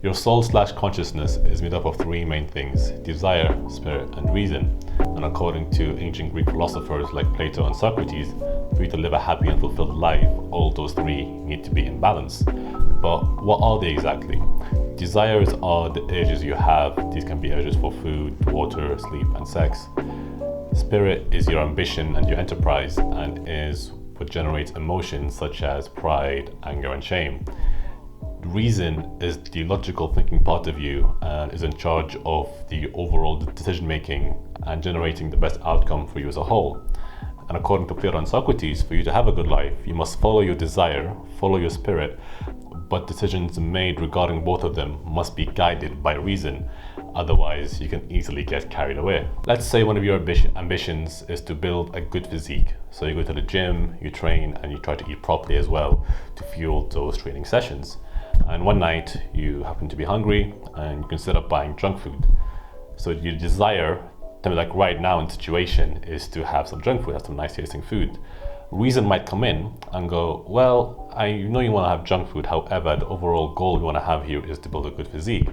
Your soul/consciousness is made up of three main things: desire, spirit, and reason. And according to ancient Greek philosophers like Plato and Socrates, for you to live a happy and fulfilled life, all those three need to be in balance. But what are they exactly? Desires are the urges you have. These can be urges for food, water, sleep, and sex. Spirit is your ambition and your enterprise, and is what generates emotions such as pride, anger, and shame. Reason is the logical thinking part of you and is in charge of the overall decision making and generating the best outcome for you as a whole. And according to Plato and Socrates, for you to have a good life, you must follow your desire, follow your spirit, but decisions made regarding both of them must be guided by reason. Otherwise, you can easily get carried away. Let's say one of your ambitions is to build a good physique. So you go to the gym, you train, and you try to eat properly as well to fuel those training sessions. And one night you happen to be hungry and you consider buying junk food. So your desire, like right now in the situation, is to have some junk food, have some nice tasting food. Reason might come in and go, well, I know you want to have junk food, however, the overall goal you want to have here is to build a good physique.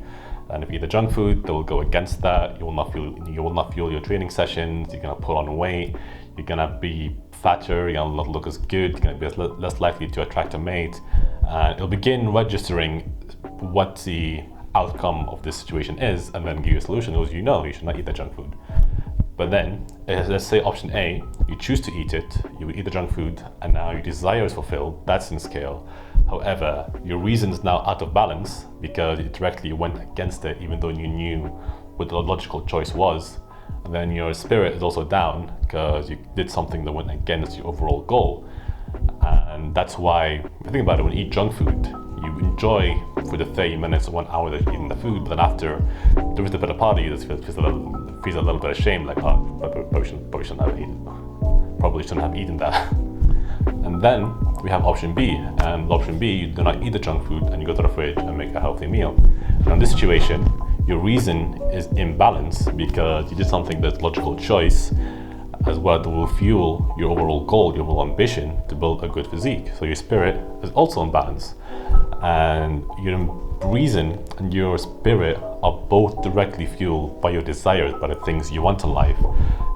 And if you eat the junk food, that will go against that. You will not fuel your training sessions. You're gonna put on weight. You're gonna be fatter. You're gonna not look as good. You're gonna be less likely to attract a mate. And it'll begin registering what the outcome of this situation is, and then give you a solution. As you know, you should not eat the junk food. But then, let's say option A, you choose to eat it, you eat the junk food, and now your desire is fulfilled, that's in scale. However, your reason is now out of balance because you directly went against it, even though you knew what the logical choice was. And then your spirit is also down because you did something that went against your overall goal. And that's why, think about it, when you eat junk food, you enjoy for the 30 minutes or 1 hour that you're eating the food, but then after there is a bit of party, you just feels a little bit of shame, like, oh, probably shouldn't have eaten that. And then we have option B, and option B, you do not eat the junk food and you go to the fridge and make a healthy meal. And in this situation, your reason is imbalanced because you did something that's logical choice as well that will fuel your overall goal, your overall ambition to build a good physique. So your spirit is also in balance, and your reason and your spirit are both directly fueled by your desires, by the things you want in life.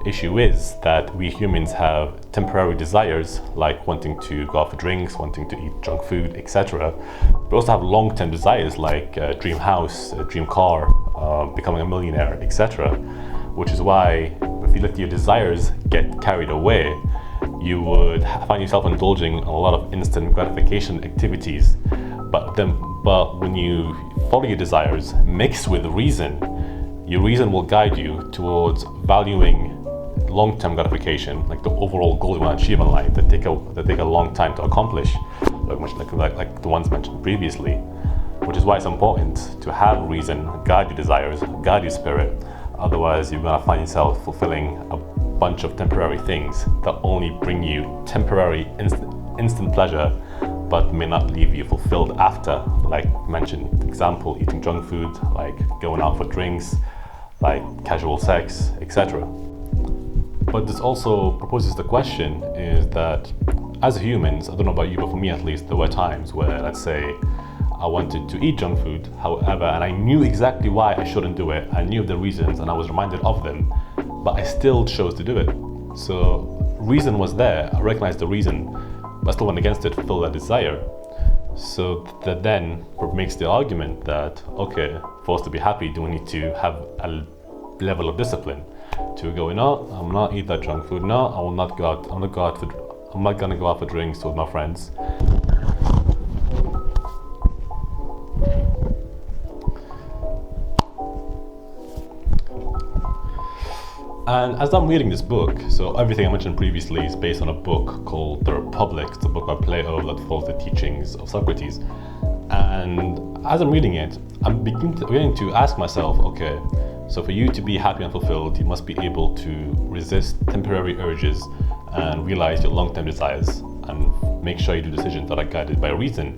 Issue is that we humans have temporary desires, like wanting to go out for drinks, wanting to eat junk food, etc. We also have long-term desires like a dream house, a dream car, becoming a millionaire, etc. Which is why if you let your desires get carried away, you would find yourself indulging in a lot of instant gratification activities. But when you follow your desires mixed with reason, your reason will guide you towards valuing long-term gratification, like the overall goal you want to achieve in life that take a long time to accomplish, like the ones mentioned previously. Which is why it's important to have reason guide your desires, guide your spirit. Otherwise, you're gonna find yourself fulfilling a bunch of temporary things that only bring you temporary instant pleasure, but may not leave you fulfilled after. Like mentioned, example, eating junk food, like going out for drinks, like casual sex, etc. But this also proposes the question is that as humans, I don't know about you, but for me at least, there were times where, let's say, I wanted to eat junk food, however, and I knew exactly why I shouldn't do it. I knew the reasons and I was reminded of them, but I still chose to do it. So reason was there, I recognized the reason, but I still went against it to fulfill that desire. So that then makes the argument that, okay, for us to be happy, do we need to have a level of discipline to go, no, I'm not eat that junk food, no, I will not go out, I'm not gonna go out for drinks with my friends. And as I'm reading this book, so everything I mentioned previously is based on a book called The Republic. It's a book by Plato that follows the teachings of Socrates. And as I'm reading it, I'm beginning to ask myself, okay, so for you to be happy and fulfilled, you must be able to resist temporary urges and realize your long-term desires and make sure you do decisions that are guided by reason.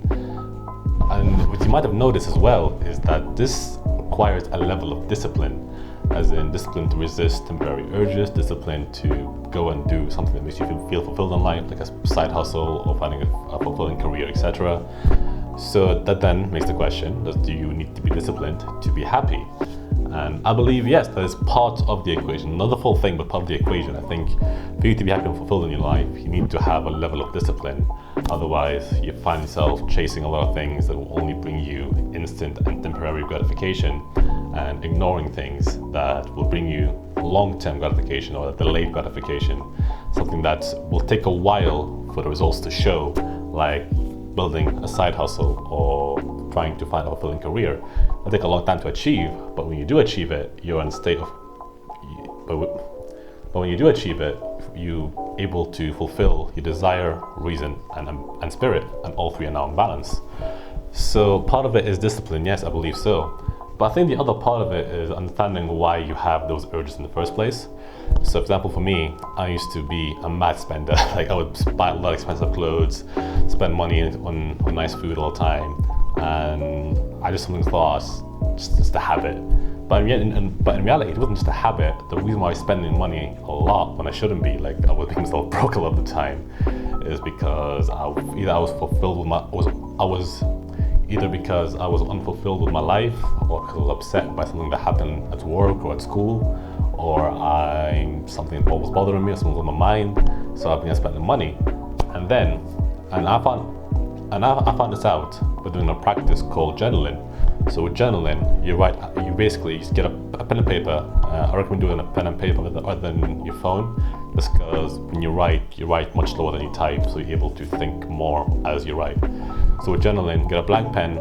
And what you might have noticed as well is that this requires a level of discipline, as in discipline to resist temporary urges, discipline to go and do something that makes you feel fulfilled in life, like a side hustle or finding a fulfilling career, etc. So that then makes the question, do you need to be disciplined to be happy? And I believe, yes, that is part of the equation. Not the full thing, but part of the equation. I think for you to be happy and fulfilled in your life, you need to have a level of discipline. Otherwise, you find yourself chasing a lot of things that will only bring you instant and temporary gratification, and ignoring things that will bring you long-term gratification or delayed gratification. Something that will take a while for the results to show, like building a side hustle or trying to find a fulfilling career. It'll take a long time to achieve, but when you do achieve it, you're in a state of, but when you do achieve it, you're able to fulfill your desire, reason, and spirit, and all three are now in balance. So part of it is discipline, yes, I believe so. But I think the other part of it is understanding why you have those urges in the first place. So for example, for me, I used to be a mad spender. Like I would buy a lot of expensive clothes, spend money on nice food all the time, and I just something thought just a habit. But in reality, it wasn't just a habit. The reason why I was spending money a lot when I shouldn't be, like I was making myself broke a lot of the time, is because I was fulfilled with either because I was unfulfilled with my life, or because I was upset by something that happened at work or at school, or something was bothering me or something was on my mind, so I began spending money. And I found this out by doing a practice called journaling. So with journaling, you basically just get a pen and paper. I recommend doing a pen and paper other than your phone, just because when you write much slower than you type, so you're able to think more as you write. So with journaling, get a blank pen,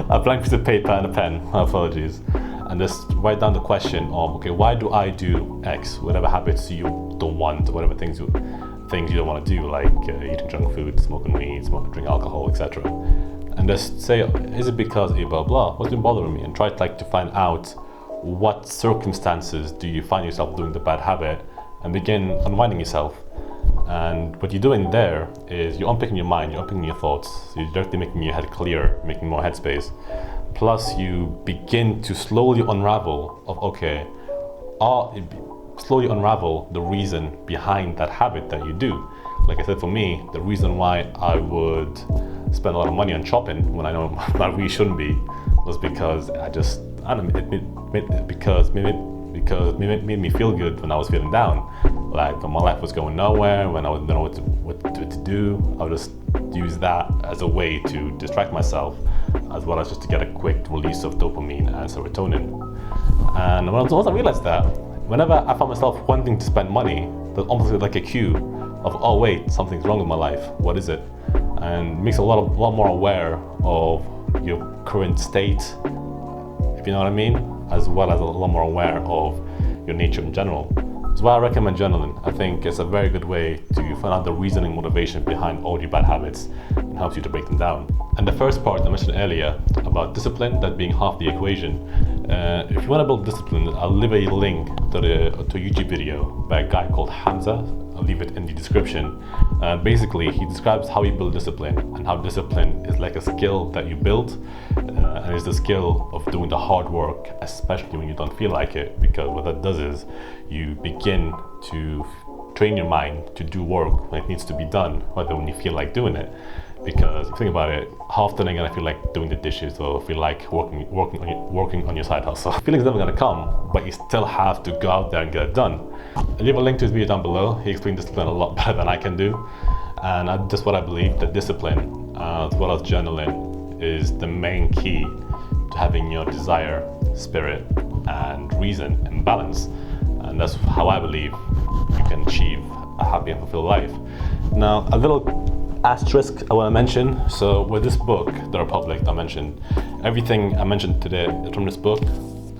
a blank piece of paper and a pen, apologies, and just write down the question of, okay, why do I do X, whatever habits you don't want, whatever things you don't want to do, like eating junk food, smoking weed, drinking alcohol, etc. And just say, is it because a blah blah, what's been bothering me? And try to find out what circumstances do you find yourself doing the bad habit, and begin unwinding yourself. And what you're doing there is you're unpicking your mind, you're unpicking your thoughts, so you're directly making your head clear, making more headspace. Plus you begin to slowly unravel slowly unravel the reason behind that habit that you do. Like I said, for me, the reason why I would spend a lot of money on shopping when I know I really shouldn't be was because it made me feel good when I was feeling down. Like when my life was going nowhere, when I didn't know what to do, I would just use that as a way to distract myself, as well as just to get a quick release of dopamine and serotonin. And once I realized that, whenever I found myself wanting to spend money, there's almost like a cue of, oh wait, something's wrong with my life, what is it? And makes a lot more aware of your current state, if you know what I mean, as well as a lot more aware of your nature in general. That's why I recommend journaling. I think it's a very good way to find out the reasoning motivation behind all your bad habits and helps you to break them down. And the first part I mentioned earlier about discipline, that being half the equation. If you want to build discipline, I'll leave a link to a YouTube video by a guy called Hamza. I'll leave it in the description. Basically, he describes how you build discipline, and how discipline is like a skill that you build, and it's the skill of doing the hard work, especially when you don't feel like it, because what that does is you begin to train your mind to do work when it needs to be done, rather when you feel like doing it. Because if you think about it, how often are you gonna feel like doing the dishes, or feel like working on your side hustle? Feeling's never gonna come, but you still have to go out there and get it done. I'll leave a link to his video down below. He explained discipline a lot better than I can do, and that's what I believe, that discipline, as well as journaling, is the main key to having your desire, spirit, and reason in balance. And that's how I believe you can achieve a happy and fulfilled life. Now, a little asterisk I want to mention. So with this book, The Republic, I mentioned, everything I mentioned today is from this book,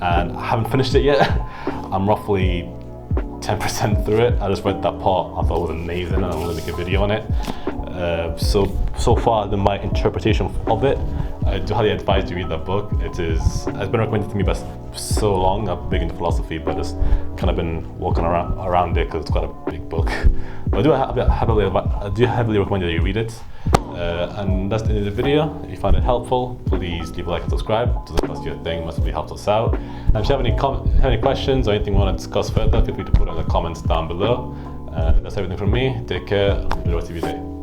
and I haven't finished it yet. I'm roughly 10% through it. I just read that part, I thought it was amazing, and I'm going to make a video on it. So far, my interpretation of it, I do highly advise you read that book. It's been recommended to me by so long. I'm big into philosophy, but just kind of been walking around it because it's quite a big book. But I do heavily recommend that you read it. And that's the end of the video. If you find it helpful, please leave a like and subscribe. It doesn't cost you a thing, massively helps us out. And if you have any questions or anything you want to discuss further, feel free to put it in the comments down below. That's everything from me. Take care. Enjoy the rest of your day.